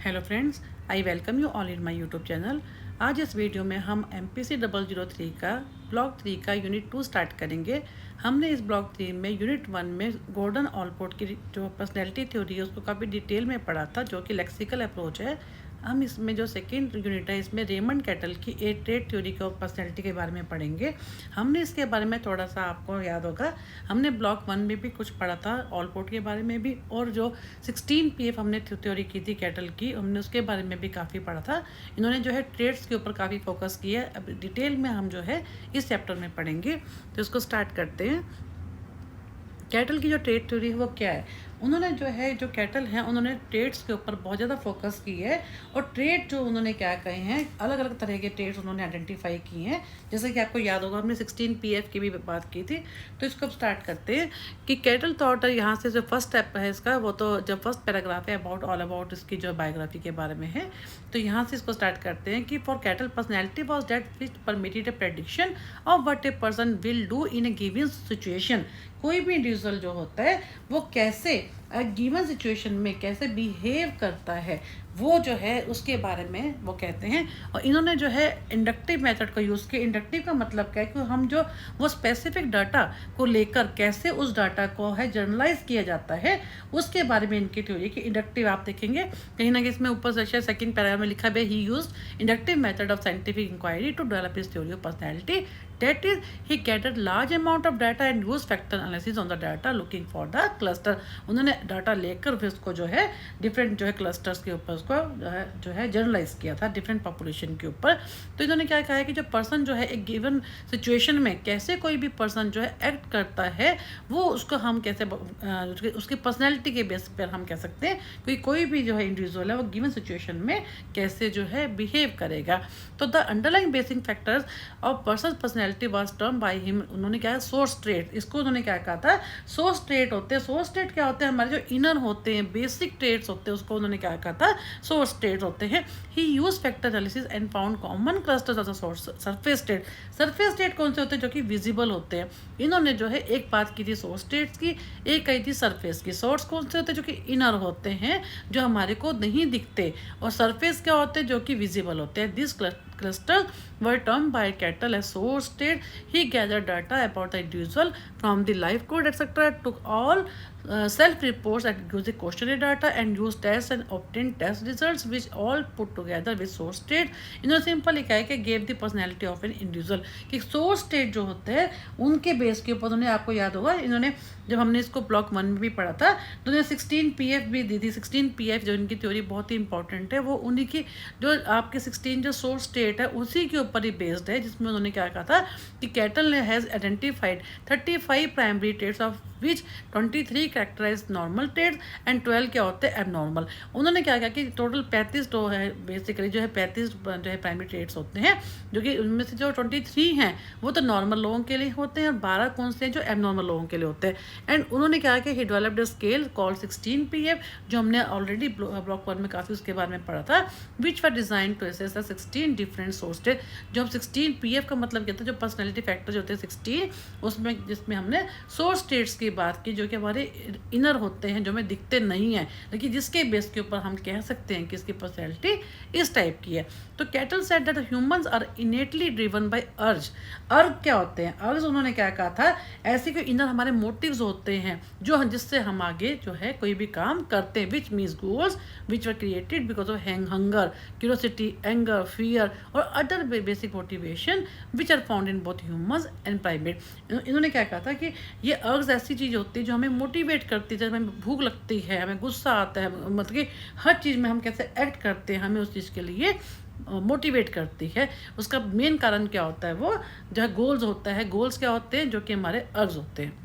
Hello friends, I welcome you all in my YouTube channel. आज इस video में हम MPC 003 का ब्लॉक 3 का यूनिट 2 स्टार्ट करेंगे। हमने इस ब्लॉक 3 में यूनिट 1 में गॉर्डन ऑलपोर्ट की जो पर्सनैलिटी थ्योरी है उसको काफ़ी डिटेल में पढ़ा था, जो कि लेक्सिकल अप्रोच है। हम इसमें जो सेकेंड यूनिट है इसमें रेमंड कैटल की ट्रेड थ्योरी और पर्सनैलिटी के बारे में पढ़ेंगे। हमने इसके बारे में थोड़ा सा, आपको याद होगा, हमने ब्लॉक 1 में भी कुछ पढ़ा था ऑलपोर्ट के बारे में भी, और जो 16 PF हमने थ्योरी की थी कैटल की, हमने उसके बारे में भी काफ़ी पढ़ा था। इन्होंने जो है ट्रेड्स के ऊपर काफ़ी फोकस किया है। अब डिटेल में हम जो है इस चैप्टर में पढ़ेंगे, तो इसको स्टार्ट करते हैं। कैटल की जो ट्रेड थ्योरी है वो क्या है? उन्होंने जो है जो कैटल हैं उन्होंने ट्रेड्स के ऊपर बहुत ज़्यादा फोकस की है, और ट्रेड जो उन्होंने क्या कहे हैं, अलग अलग तरह के ट्रेड्स उन्होंने आइडेंटिफाई किए हैं। जैसे कि आपको याद होगा हमने 16 PF की भी बात की थी। तो इसको अब स्टार्ट करते हैं कि कैटल थॉट यहाँ से जो फर्स्ट स्टेप है इसका, वो तो जब फर्स्ट पैराग्राफ है अबाउट ऑल अबाउट इसकी जो बायोग्राफी के बारे में है, तो यहाँ से इसको स्टार्ट करते हैं कि for Cattell personality was that which permitted a prediction of what a person will do in a given situation. कोई भी इंडिविजुअल जो होता है वो कैसे गिवन सिचुएशन में कैसे बिहेव करता है, वो जो है उसके बारे में वो कहते हैं। और इन्होंने जो है इंडक्टिव मेथड को यूज़ किया। इंडक्टिव का मतलब क्या है कि हम जो वो स्पेसिफिक डाटा को लेकर कैसे उस डाटा को है जर्नलाइज किया जाता है, उसके बारे में इनकी थ्योरी की इंडक्टिव आप देखेंगे कहीं ना कहीं इसमें ऊपर से सेकंड पैराग्राफ में लिखा है he used inductive method of scientific inquiry to develop his theory of personality. That is, he gathered large amount of data and used factor analysis on the data looking for the cluster। उन्होंने data लेकर फिर उसको जो है different जो है clusters के ऊपर उसको जो है जर्नलाइज किया था डिफरेंट पॉपुलेशन के ऊपर। तो इन्होंने क्या कहा है कि जो पर्सन जो है एक गिवन सिचुएशन में कैसे कोई भी पर्सन जो है एक्ट करता है, वो उसको हम कैसे उसकी पर्सनैलिटी के बेस पर हम कह सकते हैं कि कोई भी जो है इंडिविजुअल है वो गिवन सिचुएशन में कैसे जो है बिहेव करेगा। तो the underlying basic factors of person personality was term by him, उन्होंने क्या है सोर्स ट्रेट, इसको उन्होंने क्या कहा था, सोर्स ट्रेट होते हैं। सोर्स ट्रेट क्या होते हैं? हमारे जो इनर होते हैं, बेसिक ट्रेट्स होते हैं, उसको उन्होंने क्या कहा था, सोर्स ट्रेट होते हैं। He use factor analysis and found common clusters of the source surface trait. Surface trait कौन से होते हैं? जो कि विजिबल होते हैं। इन्होंने जो है एक बात की थी सोर्स ट्रेट्स की, एक कही थी सरफेस की। सोर्स कौन से होते हैं? जो कि इनर होते हैं, जो हमारे को नहीं दिखते, और सरफेस क्या होते हैं? जो कि विजिबल होते हैं। This clusters were termed by Kettle as source state. He gathered data about the individual from the life code, etc. Took all self-reports and used the questionnaire data and used tests and obtained test results, which all put together with source state. इन्होंने simple लिखा है कि gave the personality of an individual, कि source state जो होते हैं उनके base के ऊपर उन्होंने, आपको याद होगा इन्होंने जब हमने इसको ब्लॉक 1 में भी पढ़ा था तो उन्होंने 16 PF भी दी थी। 16 PF जो इनकी थ्योरी बहुत ही इंपॉर्टेंट है, वो उन्हीं की जो आपके 16 जो सोर्स स्टेट है उसी के ऊपर ही बेस्ड है, जिसमें उन्होंने क्या कहा था कि कैटल ने has identified 35 primary traits of which 23 characterise normal traits and 12 क्या होते हैं एबनॉर्मल। उन्होंने क्या कहा कि टोटल 35 जो है बेसिकली जो है 35 जो है प्राइमरी ट्रेड्स होते हैं, जो कि उनमें से जो 23 हैं वो तो नॉर्मल लोगों के लिए होते हैं, और 12 कौन से हैं जो एबनॉर्मल लोगों के लिए होते हैं। एंड उन्होंने कहा कि he developed scale called 16 PF, जो हमने ऑलरेडी ब्लॉक 1 में काफ़ी उसके बारे में पढ़ा था, which were design to assess the 16 different source state. जो हम 16 PF का मतलब क्या था, जो पर्सनैलिटी फैक्टर जो होते हैं 16, उसमें जिसमें हमने सोर्स स्टेट्स की बात की, जो कि हमारे इनर होते हैं, जो हमें दिखते नहीं हैं, लेकिन जिसके बेस के ऊपर हम कह सकते हैं कि इसकी पर्सनैलिटी इस टाइप की है। तो Cattell said that humans are innately driven by urge. Urge क्या होते हैं? अर्ज उन्होंने क्या कहा था, ऐसे कोई इनर हमारे मोटिव्स होते हैं जो जिससे हम आगे जो है कोई भी काम करते हैं, which means goals which were created because of hunger, curiosity, anger, fear और other basic motivation which are found in both humans and primate. इन्होंने क्या कहा था कि ये अर्ज ऐसी चीज़ होती है जो हमें मोटिवेट करती है। जब हमें भूख लगती है, हमें गुस्सा आता है, मतलब कि हर चीज़ में हम कैसे एक्ट करते हैं, हमें उस चीज़ के लिए मोटिवेट करती है। उसका मेन कारण क्या होता है? वो जो है गोल्स होता है। गोल्स क्या होते हैं? जो कि हमारे अर्ज होते हैं,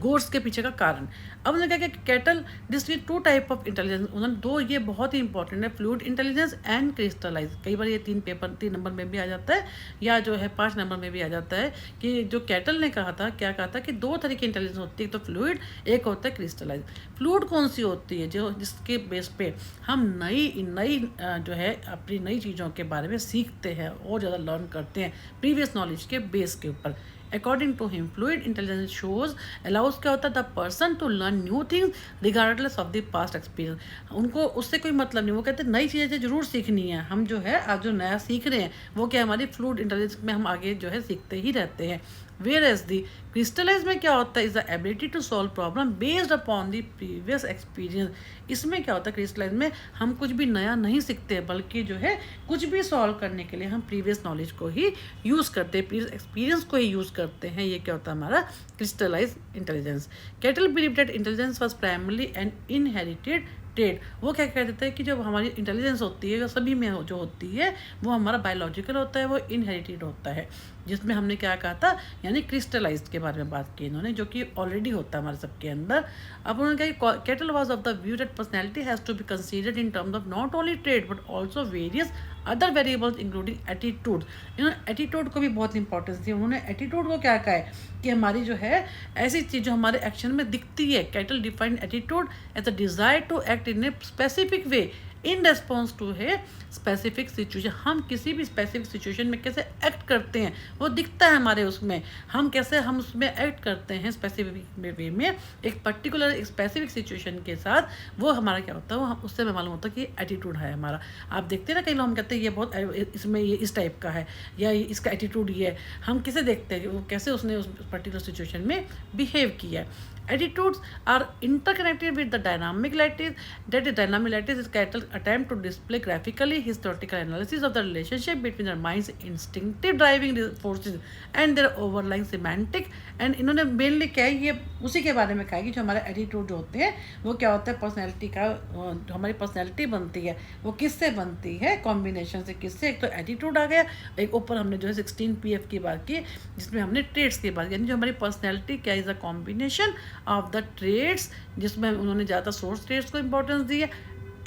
गोल्स के पीछे का कारण। अब उन्होंने कहा कि cattle distribute 2 type of intelligence. उन्होंने 2, ये बहुत ही इंपॉर्टेंट है, फ्लूइड इंटेलिजेंस एंड क्रिस्टलाइज। कई बार ये 3 नंबर में भी आ जाता है, या जो है 5 नंबर में भी आ जाता है, कि जो कैटल ने कहा था, क्या कहा था कि 2 तरह की इंटेलिजेंस होती है, एक तो फ्लूइड, एक होता है क्रिस्टलाइज। फ्लूइड कौन सी होती है? जो जिसके बेस पे हम नई जो है अपनी नई चीज़ों के बारे में सीखते हैं और ज़्यादा लर्न करते हैं प्रीवियस नॉलेज के बेस के ऊपर। According to him fluid intelligence shows allows क्या होता है the person to learn new things regardless of the past experience. उनको उससे कोई मतलब नहीं, वो कहते हैं नई चीज़ें जरूर सीखनी है, हम जो है आज जो नया सीख रहे हैं वो क्या हमारी फ्लूइड इंटेलिजेंस में हम आगे जो है सीखते ही रहते हैं। वेयर एज दी क्रिस्टलाइज में क्या होता है is the ability to solve problem based upon the previous experience. इसमें क्या होता है क्रिस्टलाइज में हम कुछ भी नया नहीं सीखते, बल्कि जो है कुछ भी सॉल्व करने के लिए हम प्रीवियस नॉलेज को ही यूज़ करते हैं, प्रीवियस एक्सपीरियंस को ही यूज़ करते हैं। ये क्या होता है हमारा crystallise intelligence. Cattell believe that intelligence was primarily and inherited trait. वो क्या कह देते हैं कि जब हमारी इंटेलिजेंस होती है सभी में जो होती है वो हमारा बायोलॉजिकल होता है, वो इनहेरिटेड होता है, जिसमें हमने क्या कहा था यानी क्रिस्टलाइज्ड के बारे में बात की इन्होंने, जो कि ऑलरेडी होता है हमारे सबके अंदर। अब उन्होंने कहा Cattell was of the view that personality has to be considered in terms of not only trait but also various other variables including attitude. इन्होंने एटीट्यूड को भी बहुत इंपॉर्टेंस दी। उन्होंने एटीट्यूड को क्या कहा है कि हमारी जो है ऐसी चीज़ जो हमारे एक्शन में दिखती है। Cattell defined attitude as a desire to act in a specific way in response to है स्पेसिफिक सिचुएशन। हम किसी भी स्पेसिफिक सिचुएशन में कैसे एक्ट करते हैं वो दिखता है हमारे उसमें, हम कैसे हम उसमें एक्ट करते हैं स्पेसिफिक वे में एक पर्टिकुलर एक स्पेसिफिक सिचुएशन के साथ, वो हमारा क्या होता है वो उससे हमें मालूम होता है कि एटीट्यूड है हमारा। आप देखते हैं ना कई लोग हम कहते हैं ये बहुत इसमें ये इस टाइप का है या इसका एटीट्यूड ये है, हम किसे देखते हैं कि वो कैसे उसने उस पर्टिकुलर सिचुएशन में बिहेव किया है। Attitudes are interconnected with the dynamic lattice. That the dynamic lattice is Cattell's attempt to display graphically his theoretical analysis of the relationship between their mind's instinctive driving forces and their overlying semantic. And इन्होंने mainly क्या है ये उसी के बारे में कहा है कि जो हमारे एटीट्यूड जो होते हैं वो क्या होता है पर्सनैलिटी का, जो हमारी पर्सनैलिटी बनती है वो किससे बनती है, कॉम्बिनेशन से। किससे? एक तो एटीट्यूड आ गया, एक ऊपर हमने जो है 16 PF की बात की जिसमें हमने ट्रेड्स की बात की, यानी जो हमारी पर्सनैलिटी क्या is a combination of the traits, जिसमें उन्होंने ज़्यादा सोर्स ट्रेड्स को इंपॉर्टेंस दी है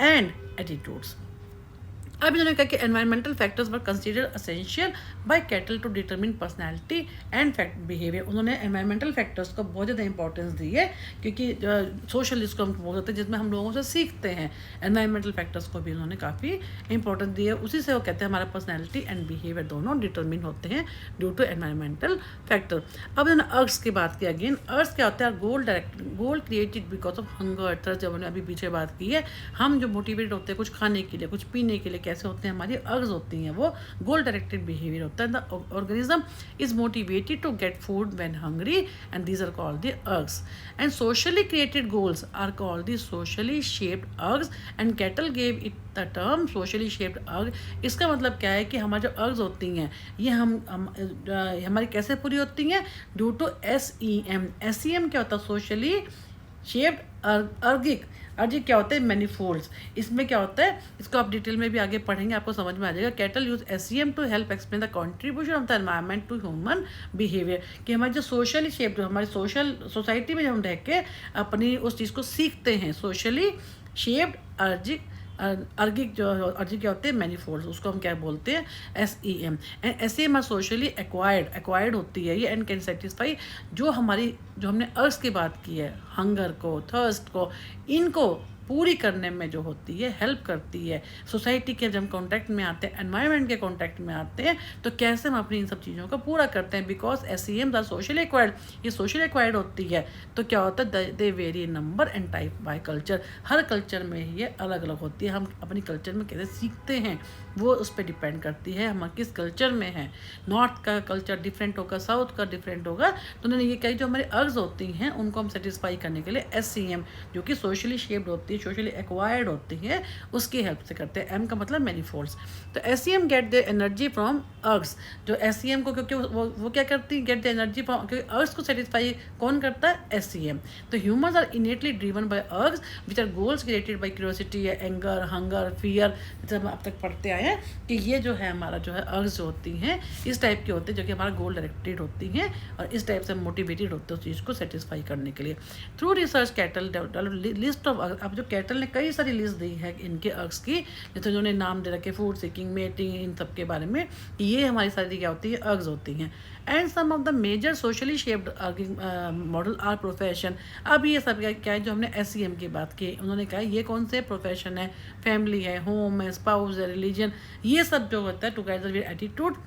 एंड एटीट्यूड्स। अब इन्होंने कहा कि environmental factors were considered essential by Cattell to determine personality and affect behaviour. उन्होंने एनवायरमेंटल फैक्टर्स को बहुत ज़्यादा इंपॉर्टेंस दी है क्योंकि सोशल जिसको हम बोलते हैं जिसमें हम लोगों से सीखते हैं, एनवायरमेंटल फैक्टर्स को भी उन्होंने काफ़ी इंपॉर्टेंस दी है। उसी से वो कहते हैं हमारा पर्सनैलिटी एंड बिहेवियर दोनों डिटरमिन होते हैं ड्यू टू एनवायरमेंटल फैक्टर। अब इन्होंने अर्थ की बात की अगेन। अर्थ क्या होता है? Goal created because of hunger thirst, जब उन्होंने अभी पीछे बात की है। हम जो मोटिवेटेड होते हैं कुछ खाने के लिए कुछ पीने के लिए कैसे होते हैं, हमारी अर्ग्स होती हैं, वो गोल डायरेक्टेड बिहेवियर होता है। The organism is motivated to get food when hungry and these are called the ergs. And socially created goals are called the socially shaped ergs and Cattell gave it the term socially shaped erg. इसका मतलब क्या है कि हमारी जो अर्ग्स होती हैं ये हमारी कैसे पूरी होती हैं? Due to SEM। SEM क्या होता है? Socially shaped अर्गिक। अर्जिक क्या होता है? मैनीफोल्ड्स। इसमें क्या होता है इसको आप डिटेल में भी आगे पढ़ेंगे, आपको समझ में आ जाएगा। Cattell use SEM to help explain the contribution of the environment to human behaviour, कि हमारी जो सोशली शेप जो हमारी सोसाइटी में जब हम रह के अपनी उस चीज़ को सीखते हैं, सोशली शेप्ड अर्गिक जो अर्जिक क्या होते हैं? मैनीफोल्ड्स, उसको हम क्या बोलते हैं? SEM। And SEM are socially acquired होती है ये एंड कैन सेटिस्फाई जो हमने अर्ग्स की बात की है, हंगर को, थर्स्ट को, इनको पूरी करने में जो होती है हेल्प करती है। सोसाइटी के जब कॉन्टैक्ट में आते हैं, एनवायरनमेंट के कॉन्टैक्ट में आते हैं, तो कैसे हम अपनी इन सब चीज़ों को पूरा करते हैं। Because SEM are socially acquired, ये सोशली एक्वायर्ड होती है, तो क्या होता है? They vary number and type by culture. हर कल्चर में ये अलग अलग होती है। हम अपनी कल्चर में कैसे सीखते हैं वो उस पर डिपेंड करती है हम किस कल्चर में हैं। नॉर्थ का कल्चर डिफरेंट होगा, साउथ का डिफरेंट होगा, तो उन्होंने ये कही जो हमारी अर्ग्स होती हैं उनको हम सेटिस्फाई करने के लिए SEM जो कि सोशली शेप्ड होती है, सोशली एक्वायर्ड होती है, उसकी हेल्प से करते हैं। M का मतलब मैनीफोल्ड्स। तो SEM get the energy from ergs. जो SEM को क्योंकि वो क्या करती है? गेट द एनर्जी फ्रॉम, क्योंकि अर्ग्स को सेटिस्फाई कौन करता है? SEM। तो humans are innately driven by ergs which are goals created by curiosity, anger, hunger, fear. जब हम अब तक पढ़ते आए हैं कि ये जो है हमारा जो है अर्ग्स जो होती हैं इस टाइप की होती है जो कि हमारा गोल डायरेक्टेड होती हैं और इस टाइप से मोटिवेटेड होते हैं उस चीज़ को सेटिस्फाई करने के लिए। Through research cattle list of, अब जो कैटल ने कई सारी लिस्ट दी है इनके अर्ग्स की, जैसे उन्होंने नाम दे रखे फूड सीकिंग, मेटिंग, इन सब के बारे में, ये हमारी सारी क्या होती है? अर्ग्स होती हैं। And some of the major socially shaped urging model are profession. अब ये सब क्या है जो हमने SEM की बात की, उन्होंने कहा ये कौन से प्रोफेशन है? फैमिली है, होम है, स्पाउस है, रिलीजन, ये सब जो होता है टुगेदर विद एटीट्यूड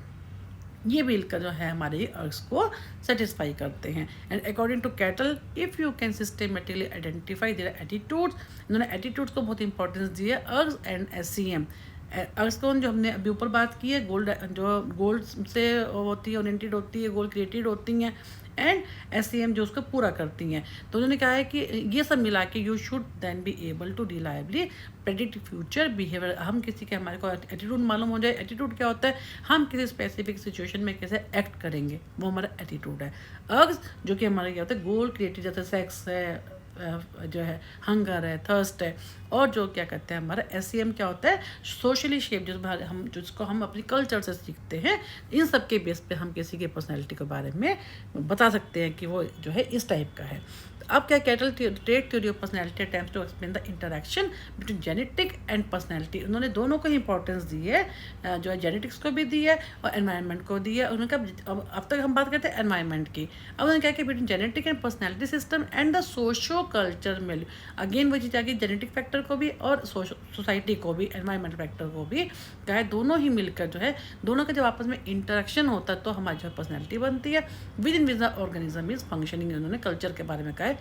ये मिलकर जो है हमारे अर्ग्स को सेटिस्फाई करते हैं। And according to Cattell, if you can systematically identify their attitudes, इन्होंने एटीट्यूड्स को बहुत इंपॉर्टेंस दी है, अर्ग्स एंड SCM। अर्ग्स को जो हमने अभी ऊपर बात की है, गोल्ड जो गोल्ड से होती है, ओरिएंटेड होती है, गोल क्रिएटेड होती हैं, एंड SCM जो उसको पूरा करती हैं। तो उन्होंने कहा है कि ये सब मिला के you should then be able to reliably predict future behaviour. हम किसी के, हमारे को एटीट्यूड मालूम हो जाए। एटीट्यूड क्या होता है, हम किसी स्पेसिफिक सिचुएशन में कैसे एक्ट करेंगे, वो हमारा एटीट्यूड है। अर्ग्स जो कि हमारे क्या होता है, गोल क्रिएटेड, जैसे सेक्स है, जो है हंगर है, थर्स्ट है। और जो क्या कहते हैं हमारा SCM क्या होता है, सोशली शेप, जिसको हम अपनी कल्चर से सीखते हैं। इन सब के बेस पे हम किसी के पर्सनैलिटी के बारे में बता सकते हैं कि वो जो है इस टाइप का है। अब क्या, Cattell trait theory of personality attempts to explain the interaction between genetic and personality. उन्होंने दोनों को ही इंपॉर्टेंस दी है, जो है जेनेटिक्स को भी दी है और एनवायरनमेंट को दी है। उन्होंने कहा, अब तक हम बात करते हैं एनवायरनमेंट की, अब उन्होंने कहा कि between genetic and personality system and the socio culture value. Again वही चीज़ आ गई, जेनेटिक फैक्टर को भी और सोसाइटी को भी, एनवायरनमेंट फैक्टर को भी, क्या है, दोनों ही मिलकर जो है, दोनों का जब आपस में इंटरेक्शन होता है तो हमारी जो पर्सनैलिटी बनती है। With in with the organism is functioning, उन्होंने कल्चर के बारे में कहा है।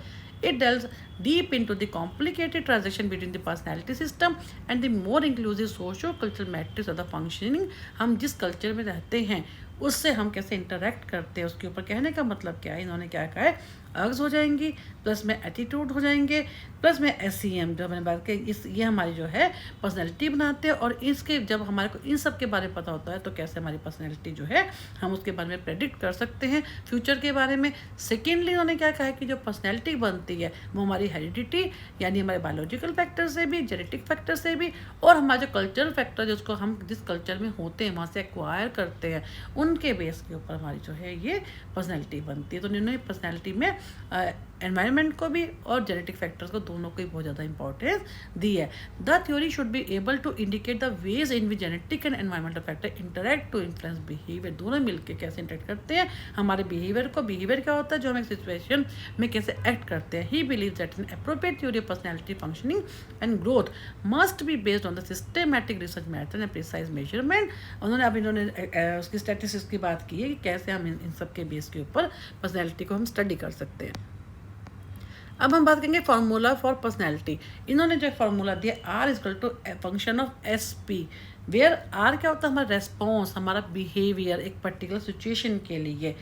It delves deep into the complicated transaction between the personality system and the more inclusive socio-cultural matrix of the functioning। हम जिस कल्चर में रहते हैं उससे हम कैसे इंटरेक्ट करते हैं, उसके ऊपर कहने का मतलब क्या है, इन्होंने क्या कहा है, अर्ग्स हो जाएंगी, प्लस में एटीट्यूड हो जाएंगे, प्लस में SCM जो मैंने बात की, ये हमारी जो है पर्सनैलिटी बनाते हैं। और इसके जब हमारे को इन सब के बारे में पता होता है तो कैसे हमारी पर्सनैलिटी जो है हम उसके बारे में प्रेडिक्ट कर सकते हैं फ्यूचर के बारे में। सेकेंडली उन्होंने क्या कहा है कि जो पर्सनैलिटी बनती है वो हमारी हेरिडिटी, यानी हमारे बायोलॉजिकल फैक्टर से भी, जेनेटिक फैक्टर से भी, और हमारे जो कल्चरल फैक्टर जिसको हम जिस कल्चर में होते हैं वहाँ से एक्वायर करते हैं, उनके बेस के ऊपर हमारी जो है ये पर्सनैलिटी बनती है। तो उन्होंने पर्सनैलिटी में एनवायरनमेंट को भी और जेनेटिक फैक्टर्स को, दोनों को ही बहुत ज़्यादा इंपॉर्टेंस दी है। The theory should be able to indicate the ways in which genetic and environmental factor interact to influence behaviour. दोनों मिलकर कैसे इंटरेक्ट करते हैं हमारे बिहेवियर को। बिहेवियर क्या होता है, जो हम एक सिचुएशन में कैसे एक्ट करते हैं। ही believe that an appropriate theory of personality functioning and growth must be based on the systematic research method and precise measurement. इन्होंने उसकी स्टैटिस्टिक्स की बात की है कि कैसे हम इन सब के बेस के ऊपर पर्सनैलिटी को हम स्टडी कर सकते हैं। अब हम बात करेंगे फार्मूला फॉर पर्सनैलिटी। इन्होंने जो फार्मूला दिया, R is equal to function of SP, where R क्या होता है, हमारा रेस्पॉन्स, हमारा बिहेवियर एक पर्टिकुलर सिचुएशन के लिए।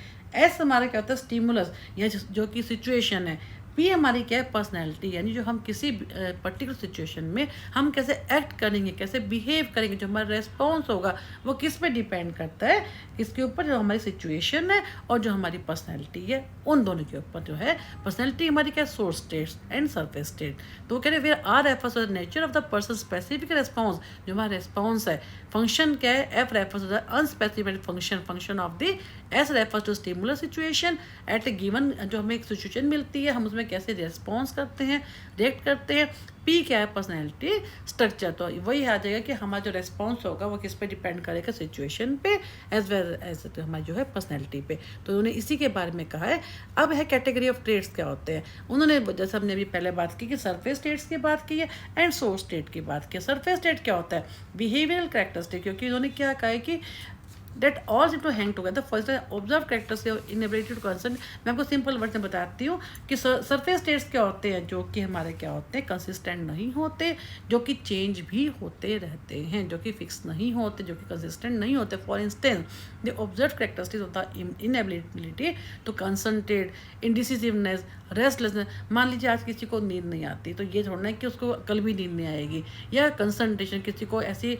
S हमारा क्या होता है, स्टिमुलस, या जो कि सिचुएशन है। P हमारी क्या है, पर्सनैलिटी, यानी जो हम किसी पर्टिकुलर सिचुएशन में हम कैसे एक्ट करेंगे, कैसे बिहेव करेंगे, जो हमारा रेस्पॉन्स होगा वो किस पे डिपेंड करता है, किसके ऊपर, जो हमारी सिचुएशन है और जो हमारी पर्सनैलिटी है, उन दोनों के ऊपर जो है पर्सनैलिटी हमारी क्या है, source states and surface state. तो वो कह रहे हैं where R refers to the nature of the person specific response, जो हमारा रेस्पॉन्स है। फंक्शन क्या है, F refers to the unspecified function of the, S refers to stimulus situation at a given, जो हमें एक सिचुएशन मिलती है हम उसमें कैसे रिस्पॉन्स करते हैं, रिएक्ट करते हैं। P क्या है, पर्सनैलिटी स्ट्रक्चर। तो वही आ जाएगा कि हमारा जो रेस्पॉन्स होगा वो किस पे डिपेंड करेगा, सिचुएशन पे एज वेल एज हमारी जो है पर्सनैलिटी पे। तो उन्होंने इसी के बारे में कहा है। अब है कैटेगरी ऑफ ट्रेट्स क्या होते हैं। उन्होंने, जैसे हमने अभी पहले बात की कि सरफेस स्टेट्स की बात की है एंड सोर्स स्टेट की बात की है। सरफेस स्टेट क्या होता है, बिहेवियरल कैरेक्टरिस्टिक, क्योंकि उन्होंने क्या कहा है कि that all seem to hang together. First observe characters of inability to concern। मैं आपको सिंपल वर्ड में बताती हूँ कि सरफेस स्टेट्स क्या होते हैं, जो कि हमारे क्या होते हैं, कंसिस्टेंट नहीं होते, जो कि चेंज भी होते रहते हैं, जो कि फिक्स नहीं होते, जो कि कंसिस्टेंट नहीं होते। For instance the observe characteristics of the inability to concentrate, indecisiveness, restlessness. मान लीजिए आज किसी को नींद नहीं आती, तो ये छोड़ना है कि उसको कल भी नींद नहीं आएगी। या कंसंट्रेशन, किसी को ऐसी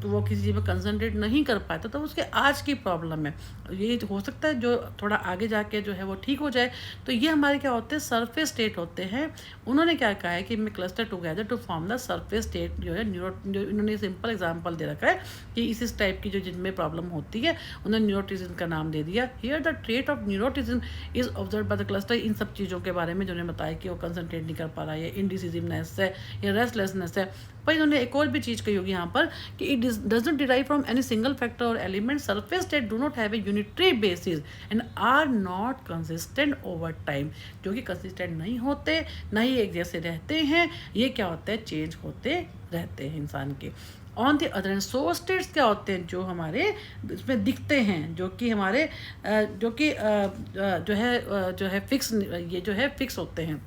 वो किसी चीज़ में कंसंट्रेट नहीं कर पाता, तो उसके आज की प्रॉब्लम है, ये हो सकता है जो थोड़ा आगे जाके जो है वो ठीक हो जाए। तो ये हमारे क्या होते हैं, सरफेस स्टेट होते हैं। उन्होंने क्या कहा है कि मैं cluster together to form the surface state, जो है जो इन्होंने सिंपल एग्जांपल दे रखा है कि इस टाइप की जो जिनमें प्रॉब्लम होती है उन्होंने न्यूरोटिज्म का नाम दे दिया। Here the trait of neuroticism is observe by the cluster. इन सब चीज़ों के बारे में जो उन्होंने बताया कि वो कंसंट्रेट नहीं कर पा रहा है, इंडिसिसिवनेस है या रेस्टलेसनेस है। पर इन्होंने एक और भी चीज़ कही होगी यहाँ पर कि it does not derive from any single factor और element. Surface state do not have a unitary basis and are not consistent over time, जो कि कंसिस्टेंट नहीं होते, ना ही एक जैसे रहते हैं। ये क्या होता है, चेंज होते रहते हैं इंसान के। On the other hand source states क्या होते हैं, जो हमारे इसमें दिखते हैं, जो कि हमारे जो कि जो है फिक्स, ये जो है फिक्स होते हैं,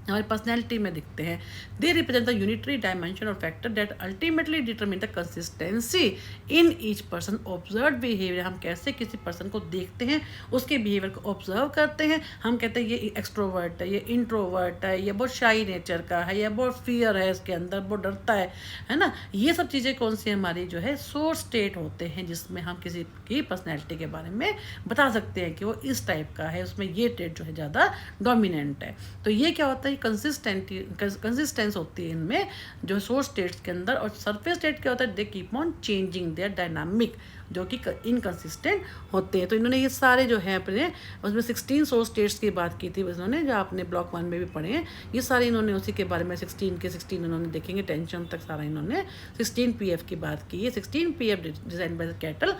हमारी पर्सनैलिटी में दिखते हैं। They represent the unitary dimension और factor that ultimately determine the consistency in each person observe behaviour. हम कैसे किसी पर्सन को देखते हैं, उसके बिहेवियर को ऑब्जर्व करते हैं। हम कहते हैं ये एक्सट्रोवर्ट है, ये इंट्रोवर्ट है, ये बहुत शाई नेचर का है, या बहुत फियर है इसके अंदर, बहुत डरता है ना। ये सब चीज़ें कौन सी हमारी जो है सोर्स स्टेट होते हैं, जिसमें हम किसी की पर्सनैलिटी के बारे में बता सकते हैं कि वो इस टाइप का है, उसमें ये ट्रेट जो है ज़्यादा डोमिनेंट है। तो ये क्या होता है, कंसिस्टेंस होती है इनमें जो सोर्स स्टेट्स के अंदर। और सरफेस स्टेट क्या होता है, they keep on changing, they are dynamic, जो कि इनकंसिस्टेंट होते हैं। तो इन्होंने ये सारे जो है अपने उसमें 16 सोर्स स्टेट्स की बात की थी उन्होंने, जो आपने ब्लॉक 1 में भी पढ़े हैं, ये सारे इन्होंने उसी के बारे में 16 इन्होंने देखेंगे, टेंशन तक सारा इन्होंने 16 पीएफ की बात की है। 16 PF design by cattle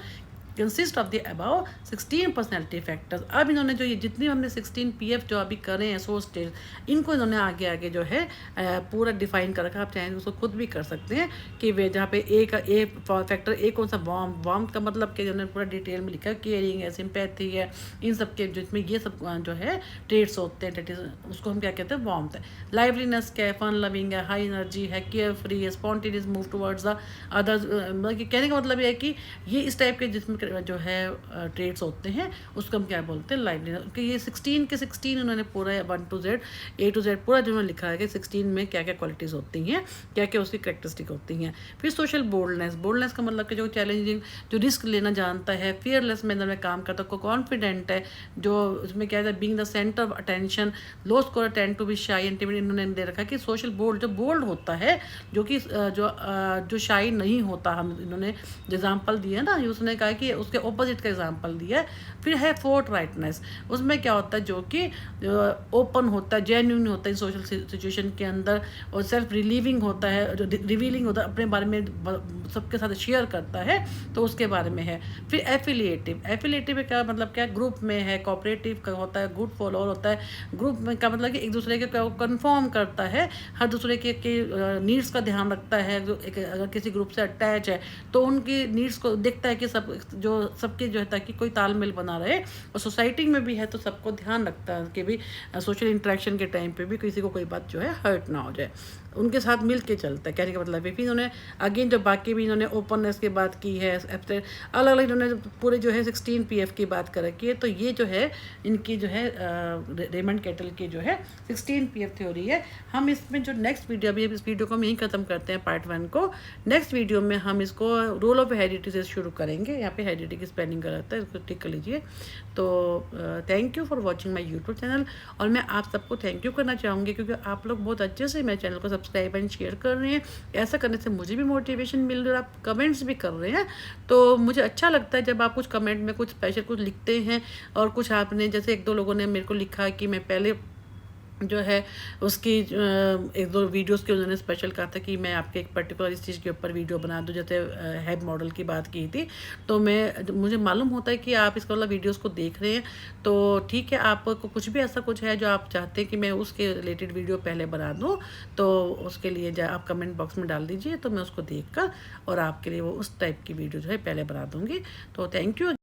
consist of the above 16 personality factors. अब इन्होंने जो ये जितनी हमने 16 पीएफ जो अभी कर रहे हैं सोर्स स्टेट, इनको इन्होंने आगे आगे जो है पूरा डिफाइन कर रखा। आप चाहें उसको खुद भी कर सकते हैं कि वे जहाँ पे ए फैक्टर ए कौन सा, वार्म का मतलब कि इन्होंने पूरा डिटेल में लिखा है, केयरिंग है, सिंपैथी है, इन सब के जिसमें ये सब जो है ट्रेड्स होते हैं, डेट इज उसको हम क्या कहते हैं, वार्मथ है। लाइवलीनेस क्या है, फन लविंग है, हाई एनर्जी है, केयर फ्री है, spontaneous move towards the others. मतलब कहने का मतलब ये है कि ये इस टाइप के जिसमें जो है ट्रेड्स होते हैं उसको हम क्या बोलते हैं, लाइवलीनेस। कि ये 16 के 16 उन्होंने पूरा 1 to Z A to Z पूरा जो उन्होंने लिखा है कि 16 में क्या क्या क्वालिटीज़ होती हैं, क्या क्या उसकी करेक्टरिस्टिक होती हैं। फिर सोशल बोल्डनेस का मतलब कि जो चैलेंजिंग, जो रिस्क लेना जानता है, फियरलेस मैनर में काम करता है, कॉन्फिडेंट है, जो उसमें क्या है, being the centre of attention, low score tend to be shy and timid. इन्होंने दे रखा कि सोशल बोल्ड, जो बोल्ड होता है, जो कि जो शाई नहीं होता, हम इन्होंने एग्जाम्पल दिए ना, उसने कहा कि उसके ऑपोजिट का एग्जाम्पल दिया है। फिर है फोर्ट राइटनेस, उसमें क्या होता है, जो कि ओपन होता है, जेन्यून होता है सोशल सिचुएशन के अंदर, और सेल्फ रिलीविंग होता है, जो रिवीलिंग होता है, अपने बारे में सबके साथ शेयर करता है, तो उसके बारे में है। फिर एफिलिएटिव में क्या मतलब, क्या ग्रुप में है, कोऑपरेटिव का होता है, गुड फॉलोअर होता है। ग्रुप में का मतलब कि एक दूसरे के कन्फर्म करता है, हर दूसरे के नीड्स का ध्यान रखता है। अगर किसी ग्रुप से अटैच है तो उनकी नीड्स को देखता है कि सबके जो है, ताकि कोई तालमेल बना रहे। और सोसाइटी में भी है तो सबको ध्यान रखता है कि भी सोशल इंटरेक्शन के टाइम पे भी किसी को कोई बात जो है हर्ट ना हो जाए, उनके साथ मिल के चलता है। कहने का मतलब है। फिर इन्होंने अगेन जो बाकी भी इन्होंने ओपननेस की बात की है, अलग अलग इन्होंने पूरे जो है 16 पीएफ की बात कर रखी है। तो ये जो है इनकी जो है रेमंड कैटल की जो है 16 पीएफ थ्योरी है। हम इसमें जो नेक्स्ट वीडियो, अभी इस वीडियो को हम यहीं ख़त्म करते हैं पार्ट 1 को। नेक्स्ट वीडियो में हम इसको रोल ऑफ हेरिडिटी से शुरू करेंगे। यहाँ पे हेरिडिटी की स्पेलिंग गलत है, इसको ठीक कर लीजिए। तो thank you for watching my YouTube channel. और मैं आप सबको थैंक यू करना चाहूँगी क्योंकि आप लोग बहुत अच्छे से मेरे चैनल को सब्सक्राइब एंड शेयर कर रहे हैं। ऐसा करने से मुझे भी मोटिवेशन मिल रहा है, आप कमेंट्स भी कर रहे हैं, तो मुझे अच्छा लगता है जब आप कुछ कमेंट में कुछ स्पेशल कुछ लिखते हैं। और कुछ आपने जैसे 1-2 लोगों ने मेरे को लिखा कि मैं पहले जो है उसकी 1-2 वीडियोस के उन्होंने स्पेशल कहा था कि मैं आपके एक पर्टिकुलर इस चीज़ के ऊपर वीडियो बना दूं, जैसे हेड मॉडल की बात की थी। तो मुझे मालूम होता है कि आप इसके वाला वीडियोस को देख रहे हैं, तो ठीक है, आपको कुछ भी ऐसा कुछ है जो आप चाहते हैं कि मैं उसके रिलेटेड वीडियो पहले बना दूँ, तो उसके लिए आप कमेंट बॉक्स में डाल दीजिए, तो मैं उसको देख कर और आपके लिए वो उस टाइप की वीडियो जो है पहले बना दूँगी। तो थैंक यू।